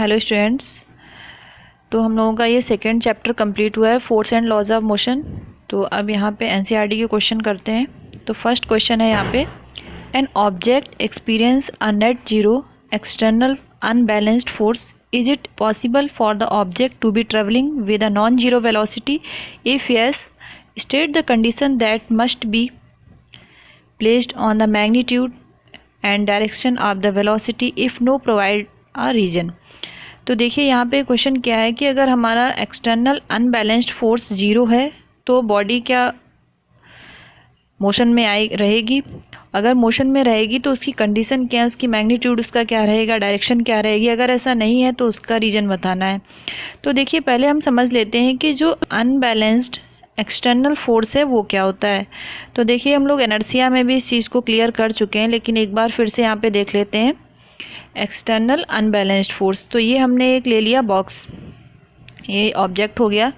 Hello students. तो हम लोगों का ये सेकेंड चैप्टर कंप्लीट हुआ है, force and laws of motion. तो अब यहाँ पे एनसीईआरटी के क्वेश्चन करते हैं। तो फर्स्ट क्वेश्चन है यहाँ पे, an object experience a net zero external unbalanced force, is it possible for the object to be travelling with a non zero velocity? If yes, state the condition that must be placed on the magnitude and direction of the velocity if no provide a region। तो देखिए यहाँ पे question क्या है कि अगर हमारा external unbalanced force zero है तो बॉडी क्या मोशन में आई रहेगी? अगर मोशन में रहेगी तो उसकी कंडीशन क्या है, उसकी मैग्नीट्यूड उसका क्या रहेगा, डायरेक्शन क्या रहेगी? अगर ऐसा नहीं है तो उसका रीजन बताना है। तो देखिए पहले हम समझ लेते हैं कि जो अनबैलेंस्ड एक्सटर्नल फोर्स है वो क्या होता है। तो देखिए हम लोग इनर्शिया में भी इस चीज़ को क्लियर कर चुके हैं, लेकिन एक बार फिर से यहाँ पे देख लेते हैं एक्सटर्नल अनबैलेंस्ड फोर्स। तो ये हमने एक ले लिया बॉक्स, ये ऑब्जेक्ट हो गया,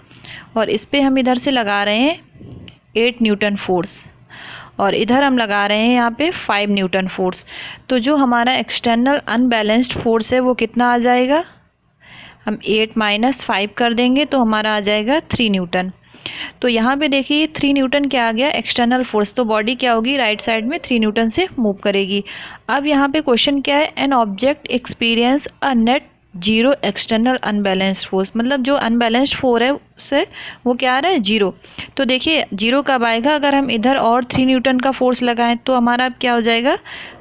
और इस पे हम इधर से लगा रहे हैं 8 न्यूटन फोर्स और इधर हम लगा रहे हैं यहाँ पे 5 न्यूटन फोर्स। तो जो हमारा एक्सटर्नल अनबैलेंस्ड फोर्स है वो कितना आ जाएगा? हम 8 - 5 कर देंगे तो हमारा आ जाएगा 3 न्यूटन। तो यहाँ पे देखिए 3 न्यूटन क्या आ गया? External force. तो बॉडी क्या होगी? राइट साइड में 3 न्यूटन से मूव करेगी। अब यहाँ पे क्वेश्चन क्या है? N object experience a net zero external unbalanced force, मतलब जो अनबैलेंस्ड फोर्स है उससे वो क्या आ रहा है? जीरो। तो देखिए जीरो कब आएगा? अगर हम इधर और 3 न्यूटन का फोर्स लगाएं तो हमारा अब क्या हो जाएगा?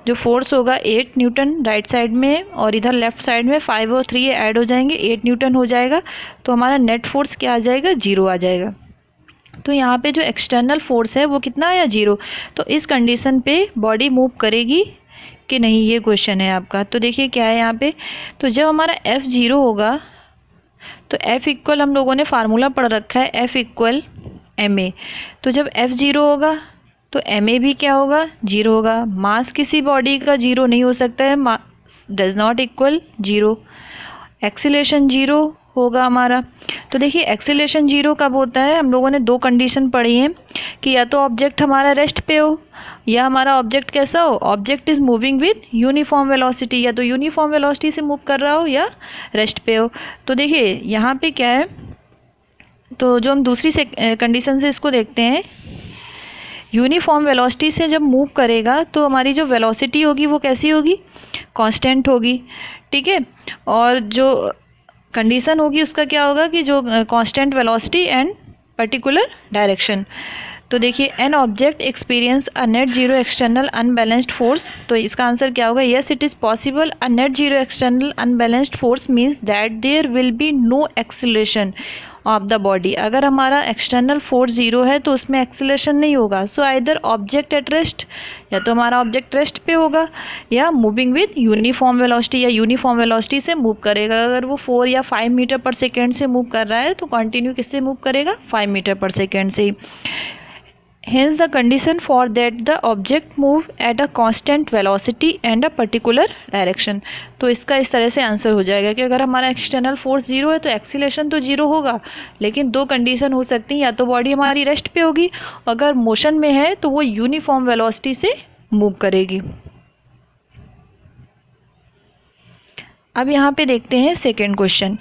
जो फोर्स होगा 8 न्यूटन राइट साइड में और इधर लेफ्ट साइड में 5 और 3 ऐड हो जाएंगे, 8 न्यूटन हो जाएगा। तो हमारा नेट फोर्स क्या आ जाएगा? जीरो आ जाएगा। तो यहाँ पे जो एक्सटर्नल फोर्स है वो कितना आया? जीरो। तो इस कंडीशन पे बॉडी मूव करेगी कि नहीं, ये क्वेश्चन है आपका। तो देखिए क्या है यहाँ पे, तो जब हमारा F जीरो होगा तो F इक्वल हम लोगों ने फार्मूला पढ़ रखा है, F इक्वल ma। तो जब F जीरो होगा तो ma भी क्या होगा? जीरो होगा। मास किसी बॉडी का जीरो नहीं हो सकता है, mass does not equal zero. Acceleration zero होगा हमारा। तो देखिए एक्सीलरेशन जीरो कब होता है? हम लोगों ने दो कंडीशन पढ़ी हैं कि या तो ऑब्जेक्ट हमारा रेस्ट पे हो या हमारा ऑब्जेक्ट कैसा हो? Object is moving with uniform velocity, या तो यूनिफॉर्म वेलोसिटी से मूव कर रहा हो या रेस्ट पे हो। तो देखिए यहाँ पे क्या है, तो जो हम दूसरी से कंडीशन से इसको देखते हैं, यूनिफॉर्म वेलोसिटी से जब मूव करेगा तो हमारी जो वेलोसिटी होगी वो कैसी होगी? कांस्टेंट होगी, ठीक है। और जो कंडीशन होगी उसका क्या होगा कि जो constant velocity and particular direction. तो देखिए an object experience a net zero external unbalanced force, तो इसका आंसर क्या होगा? Yes it is possible a net zero external unbalanced force means that there will be no acceleration of the body. अगर हमारा external force zero है तो उसमें acceleration नहीं होगा। So either object at rest, या तो हमारा ऑब्जेक्ट रेस्ट पे होगा या मूविंग विद यूनिफॉर्म वेलोसिटी, या यूनिफॉर्म वेलोसिटी से मूव करेगा। अगर वो 4 या 5 मीटर पर सेकेंड से मूव कर रहा है तो कंटिन्यू किससे मूव करेगा? 5 मीटर पर सेकेंड से ही। Hence the condition for that the object move at a constant velocity and a particular direction। तो इसका इस तरह से आंसर हो जाएगा कि अगर हमारा एक्सटर्नल फोर्स जीरो है तो एक्सीलरेशन तो जीरो होगा, लेकिन दो कंडीशन हो सकती हैं, या तो बॉडी हमारी रेस्ट पे होगी, अगर मोशन में है तो वो यूनिफॉर्म वेलोसिटी से मूव करेगी। अब यहाँ पे देखते हैं second question,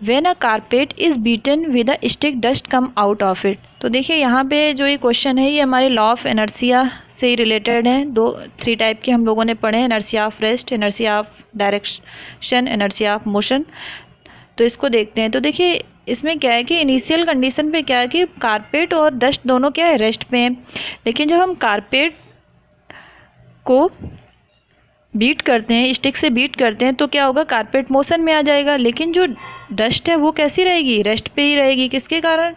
when a carpet is beaten with a stick dust come out of it. तो देखिए यहाँ पे जो ये क्वेश्चन है ये हमारे लॉ ऑफ इनर्शिया से ही रिलेटेड है। 3 टाइप के हम लोगों ने पढ़े हैं, inertia of rest, inertia of direction, inertia of motion. तो इसको देखते हैं। तो देखिए इसमें क्या है कि इनिशियल कंडीशन पे क्या है कि कारपेट और डस्ट दोनों क्या है? रेस्ट पे हैं। लेकिन जब हम कारपेट को बीट करते हैं, स्टिक से बीट करते हैं, तो क्या होगा? कारपेट मोशन में आ जाएगा, लेकिन जो डस्ट है वो कैसी रहेगी? रेस्ट पे ही रहेगी। किसके कारण?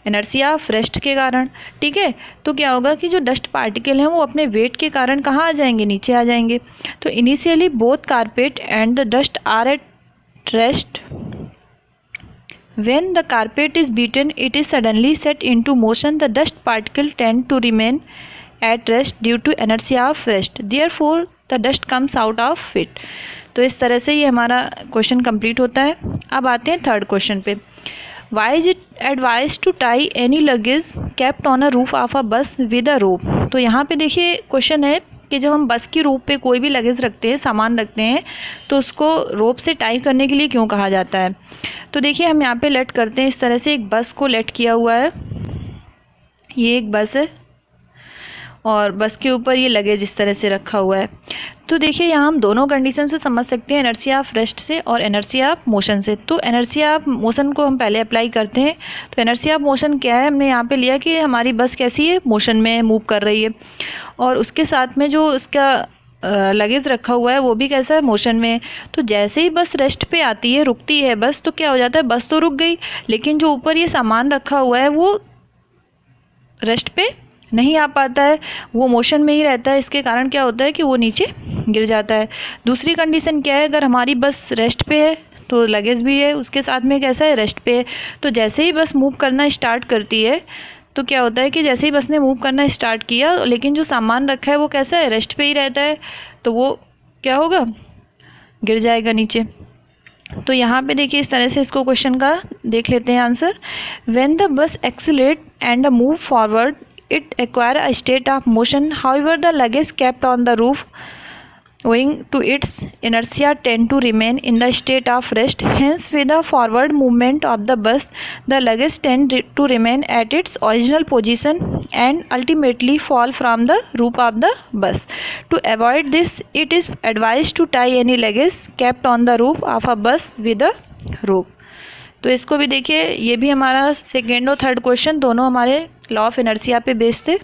इनर्शिया ऑफ रेस्ट के कारण, ठीक है। तो क्या होगा कि जो डस्ट पार्टिकल हैं वो अपने वेट के कारण कहाँ आ जाएंगे? नीचे आ जाएंगे। तो initially both carpet and the dust are at rest. When the carpet is beaten, it is suddenly set into motion. The dust particle tend to remain at rest due to inertia of rest. Therefore, the dust comes out of it. तो इस तरह से ये हमारा question complete होता है। अब आते हैं थर्ड क्वेश्चन पे। Why is it advised to tie any luggage kept on a roof of a bus with a rope? तो यहाँ पे देखिए क्वेश्चन है कि जब हम बस की रोप पे कोई भी लगेज रखते हैं, सामान रखते हैं, तो उसको रोप से टाई करने के लिए क्यों कहा जाता है। तो देखिए हम यहाँ पे लेट करते हैं, इस तरह से एक बस को लेट किया हुआ है, ये एक बस है और बस के ऊपर ये लगेज इस तरह से रखा हुआ है। तो देखिए यहाँ हम दोनों कंडीशन से समझ सकते हैं, इनर्शिया ऑफ रेस्ट से और इनर्शिया ऑफ मोशन से। तो इनर्शिया ऑफ मोशन को हम पहले अप्लाई करते हैं। तो इनर्शिया ऑफ मोशन क्या है, हमने यहाँ पे लिया कि हमारी बस कैसी है, मोशन में मूव कर रही है, और उसके साथ में जो उसका लगेज रखा हुआ है वो भी कैसा है, मोशन में। तो जैसे ही बस रेस्ट पे आती है, रुकती है बस, तो क्या हो जाता है, बस तो रुक गई, लेकिन जो ऊपर ये सामान रखा हुआ है वो रेस्ट पे नहीं आ पाता है, वो मोशन में ही रहता है। इसके कारण क्या होता है कि वो नीचे गिर जाता है। दूसरी कंडीशन क्या है, अगर हमारी बस रेस्ट पे है तो लगेज भी है उसके साथ में कैसा है, रेस्ट पे है। तो जैसे ही बस मूव करना स्टार्ट करती है तो क्या होता है कि जैसे ही बस ने मूव करना स्टार्ट किया, लेकिन जो सामान रखा है वो कैसा है, रेस्ट पे ही रहता है, तो वो क्या होगा, गिर जाएगा नीचे। तो यहाँ पे देखिए इस तरह से इसको क्वेश्चन का देख लेते हैं answer. When the bus accelerate and move forward it acquire a state of motion, however the luggage kept on the roof owing to its inertia tend to remain in the state of rest. Hence with the forward movement of the bus the luggage tend to remain at its original position and ultimately fall from the roof of the bus. To avoid this it is advised to tie any luggage kept on the roof of a bus with a rope. तो इसको भी देखिए, ये भी हमारा second और third question दोनों हमारे लॉ ऑफ इनर्शिया पे बेस्ड थे।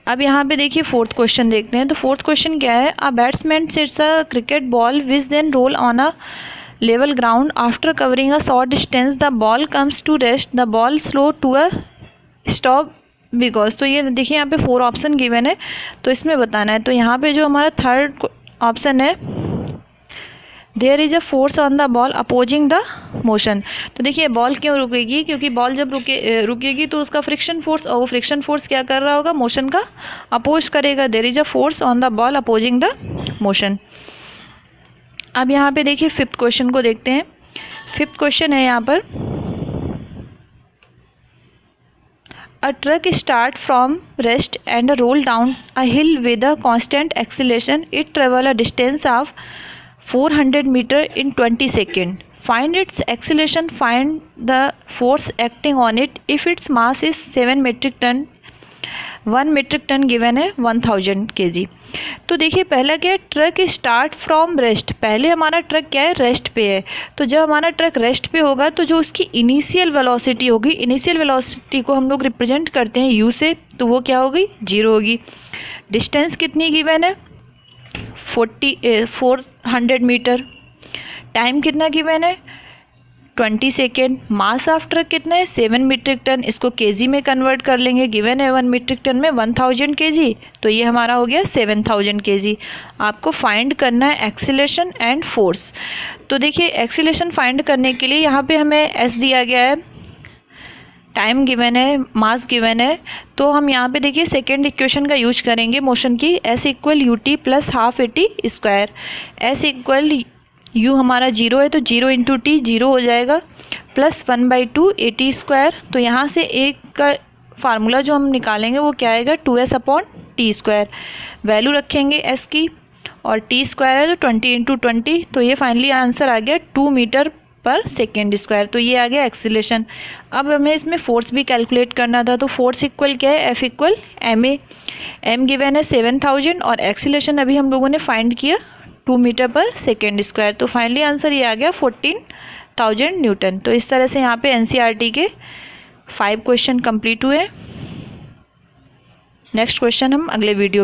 अब यहाँ पे देखिए फोर्थ क्वेश्चन देखते हैं। तो फोर्थ क्वेश्चन क्या है, a batsman sets a cricket ball which then roll on a level ground after covering a short distance the ball comes to rest the ball slow to a stop because. तो ये देखिए यहाँ पे 4 option given है, तो इसमें बताना है। तो यहाँ पे जो हमारा थर्ड ऑप्शन है, there is a force on the ball opposing the motion. तो देखिए बॉल क्यों रुकेगी, क्योंकि बॉल जब रुकेगी तो उसका फ्रिक्शन फोर्स, और वो फ्रिक्शन फोर्स क्या कर रहा होगा, मोशन का अपोज करेगा। There is a force on the ball opposing the motion. अब यहाँ पे देखिए फिफ्थ क्वेश्चन को देखते हैं। फिफ्थ क्वेश्चन है यहाँ पर, a truck start from rest and roll down a hill with a constant acceleration, it travel a distance of 400 meter in 20 seconds. Find its acceleration, find the force acting on it if its mass is 7 metric ton, 1 metric ton given है 1000 kg। तो देखिए पहला क्या है, truck start from rest. पहले हमारा truck क्या है, रेस्ट पे है। तो जब हमारा ट्रक रेस्ट पे होगा तो जो उसकी इनिशियल वेलोसिटी होगी, इनिशियल वेलोसिटी को हम लोग रिप्रेजेंट करते हैं यू से, तो वो क्या होगी, 0 होगी। डिस्टेंस कितनी गिवन है, 400 मीटर। टाइम कितना गिवन है, 20 सेकेंड। मास ऑफ ट्रक कितना है, 7 मीट्रिक टन। इसको केजी में कन्वर्ट कर लेंगे, गिवन है 1 मीट्रिक टन में 1000 केजी, तो ये हमारा हो गया 7000 केजी। आपको फाइंड करना है एक्सीलरेशन एंड फोर्स। तो देखिए एक्सीलरेशन फाइंड करने के लिए यहाँ पे हमें एस दिया गया है, टाइम गिवन है, मास गिवन है। तो हम यहाँ पे देखिए सेकेंड इक्वेशन का यूज करेंगे मोशन की, S equal U T plus half A T square. S equal you हमारा 0 है तो 0 इंटू टी 0 हो जाएगा, प्लस 1/2 ए टी स्क्वायर। तो यहाँ से एक का फार्मूला जो हम निकालेंगे वो क्या आएगा, 2s upon T square. Value रखेंगे एस की, और टी स्क्वायर है तो 20 इंटू 20, तो ये फाइनली आंसर आ गया 2 मीटर पर सेकेंड स्क्वायर। तो ये आ गया एक्सीलरेशन। अब हमें इसमें फोर्स भी कैलकुलेट करना था, तो फोर्स इक्वल क्या है, F equal M A. M given है 7000 और एक्सीलरेशन अभी हम लोगों ने फाइंड किया 2 मीटर पर सेकेंड स्क्वायर। तो फाइनली आंसर ये आ गया 14000 न्यूटन। तो इस तरह से यहाँ पे एनसीईआरटी के 5 क्वेश्चन कंप्लीट हुए। नेक्स्ट क्वेश्चन हम अगले वीडियो में